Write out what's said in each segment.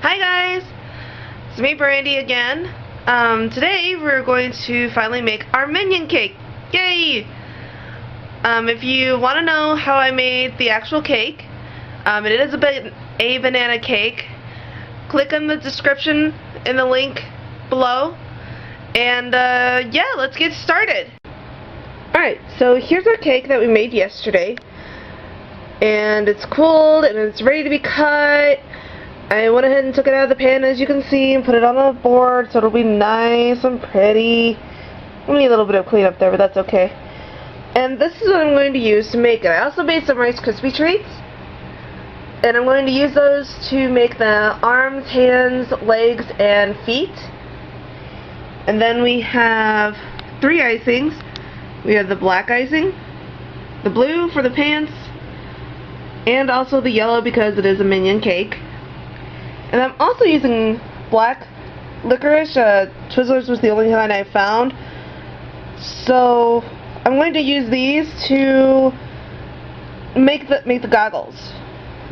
Hi guys, it's me Brandy again. Today we're going to finally make our Minion cake. Yay! If you want to know how I made the actual cake, it is a banana cake. Click on the description in the link below, and yeah, let's get started. Alright, so here's our cake that we made yesterday, and it's cooled and it's ready to be cut. I went ahead and took it out of the pan, as you can see, and put it on the board so it'll be nice and pretty. I need a little bit of cleanup there, but that's okay. And this is what I'm going to use to make it. I also made some Rice Krispie treats, and I'm going to use those to make the arms, hands, legs, and feet. And then we have 3 icings. We have the black icing, the blue for the pants, and also the yellow because it is a Minion cake. And I'm also using black licorice. Twizzlers was the only kind I found. So I'm going to use these to make the goggles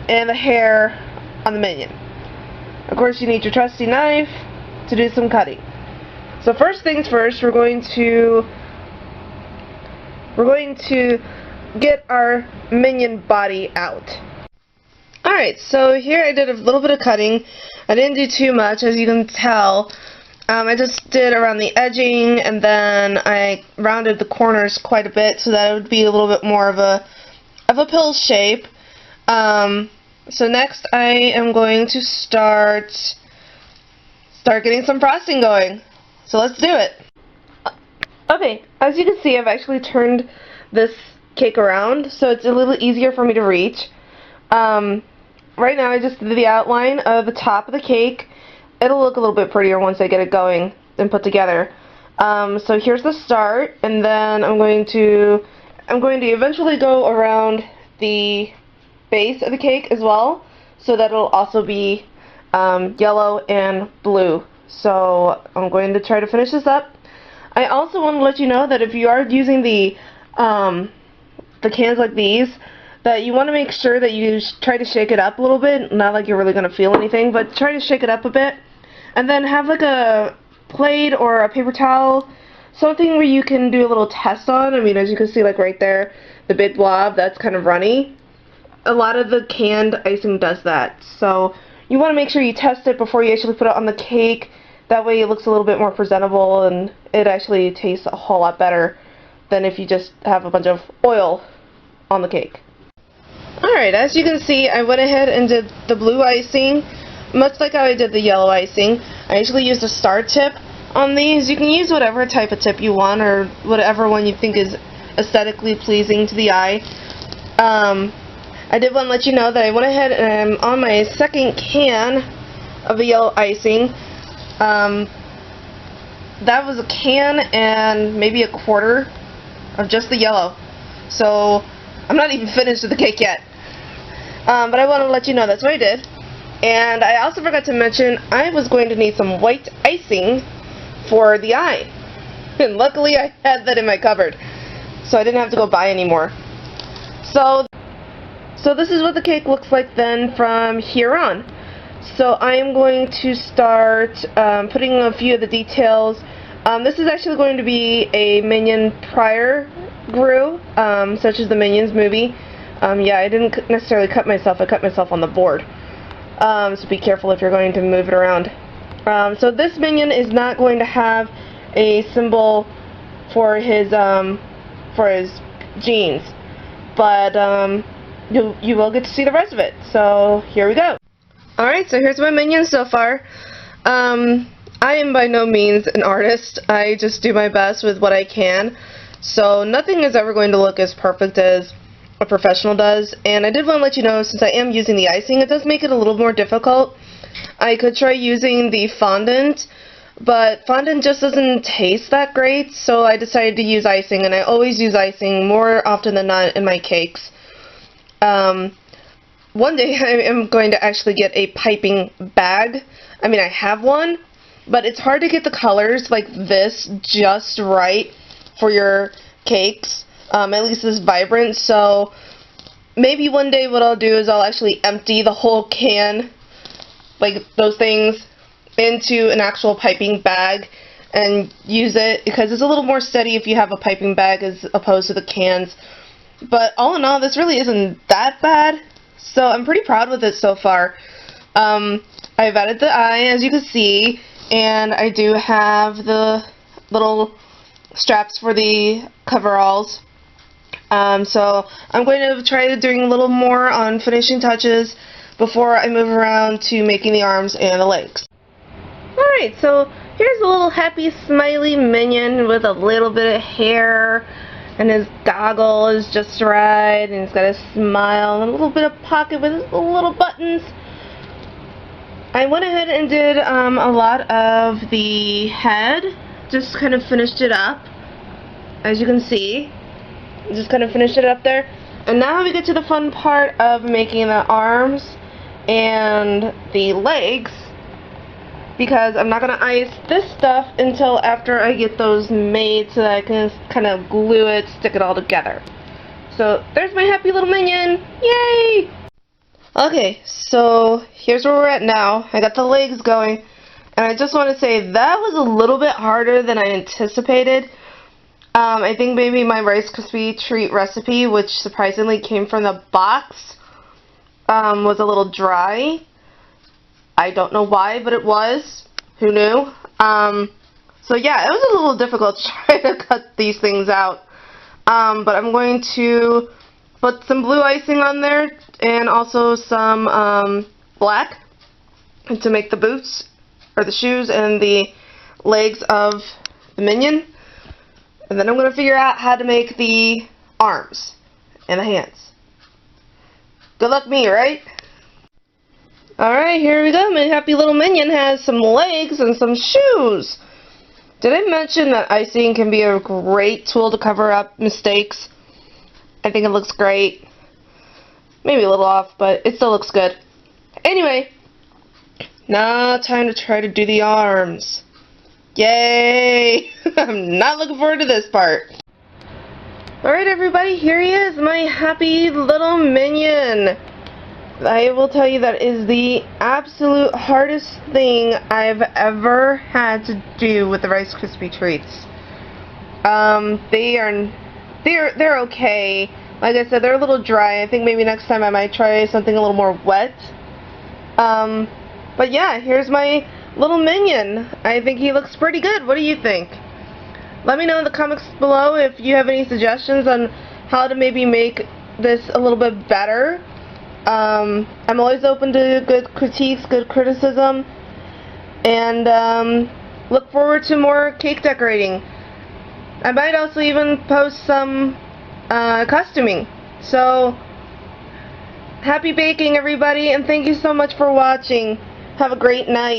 and the hair on the Minion. Of course, you need your trusty knife to do some cutting. So first things first, we're going to get our Minion body out. Alright, so here I did a little bit of cutting. I didn't do too much, as you can tell. I just did around the edging, and then I rounded the corners quite a bit so that it would be a little bit more of a pill shape. So next I am going to start getting some frosting going. So let's do it. Okay, as you can see, I've actually turned this cake around, so it's a little easier for me to reach. Right now I just did the outline of the top of the cake. It'll look a little bit prettier once I get it going and put together. So here's the start, and then I'm going to eventually go around the base of the cake as well, so that it'll also be yellow and blue. So I'm going to try to finish this up. I also want to let you know that if you are using the cans like these, that you want to make sure that you try to shake it up a little bit, not like you're really going to feel anything, but try to shake it up a bit, and then have like a plate or a paper towel, something where you can do a little test on. I mean, as you can see, like right there, the big blob, that's kind of runny. A lot of the canned icing does that, so you want to make sure you test it before you actually put it on the cake. That way it looks a little bit more presentable, and it actually tastes a whole lot better than if you just have a bunch of oil on the cake. Alright, as you can see, I went ahead and did the blue icing, much like how I did the yellow icing. I actually used a star tip on these. You can use whatever type of tip you want, or whatever one you think is aesthetically pleasing to the eye. I did want to let you know that I went ahead and I'm on my second can of the yellow icing. That was a can and maybe a quarter of just the yellow. So I'm not even finished with the cake yet. But I want to let you know that's what I did. And I also forgot to mention I was going to need some white icing for the eye. And luckily I had that in my cupboard, so I didn't have to go buy any more. So this is what the cake looks like then from here on. So I am going to start putting a few of the details. This is actually going to be a Minion prior glue, such as the Minions movie. Yeah, I didn't necessarily cut myself. I cut myself on the board. So be careful if you're going to move it around. So this Minion is not going to have a symbol for his jeans, but you will get to see the rest of it. So here we go. Alright, so here's my Minion so far. I am by no means an artist. I just do my best with what I can. So nothing is ever going to look as perfect as a professional does. And I did want to let you know, since I am using the icing, it does make it a little more difficult. I could try using the fondant, but fondant just doesn't taste that great, so I decided to use icing, and I always use icing more often than not in my cakes. One day I am going to actually get a piping bag. I mean, I have one, but it's hard to get the colors like this just right for your cakes, at least this vibrant. So maybe one day what I'll do is I'll actually empty the whole can like those things into an actual piping bag and use it, because it's a little more steady if you have a piping bag as opposed to the cans. But all in all, this really isn't that bad, so I'm pretty proud with it so far. I've added the eye, as you can see, and I do have the little straps for the coveralls. So I'm going to try doing a little more on finishing touches before I move around to making the arms and the legs. Alright, so here's a little happy smiley Minion with a little bit of hair, and his goggle is just right, and he's got a smile and a little bit of pocket with his little buttons. I went ahead and did a lot of the head, just kind of finished it up, as you can see. Just kind of finished it up there. And now we get to the fun part of making the arms and the legs, because I'm not going to ice this stuff until after I get those made so that I can kind of glue it, stick it all together. So there's my happy little Minion. Yay! Okay, so here's where we're at now. I got the legs going, and I just want to say that was a little bit harder than I anticipated. I think maybe my Rice Krispie treat recipe, which surprisingly came from the box, was a little dry. I don't know why, but it was. Who knew? So yeah, it was a little difficult trying to cut these things out. But I'm going to put some blue icing on there and also some black to make the boots, or the shoes, and the legs of the Minion. And then I'm going to figure out how to make the arms and the hands. Good luck me, right? Alright, here we go. My happy little Minion has some legs and some shoes. Did I mention that icing can be a great tool to cover up mistakes? I think it looks great. Maybe a little off, but it still looks good. Anyway, now time to try to do the arms. Yay! I'm not looking forward to this part. Alright everybody, here he is, my happy little Minion. I will tell you that is the absolute hardest thing I've ever had to do with the Rice Krispie treats. They're okay. Like I said, they're a little dry. I think maybe next time I might try something a little more wet. But yeah, here's my little Minion. I think he looks pretty good. What do you think? Let me know in the comments below if you have any suggestions on how to maybe make this a little bit better. I'm always open to good critiques, good criticism, and look forward to more cake decorating. I might also even post some costuming. So, happy baking everybody, and thank you so much for watching. Have a great night.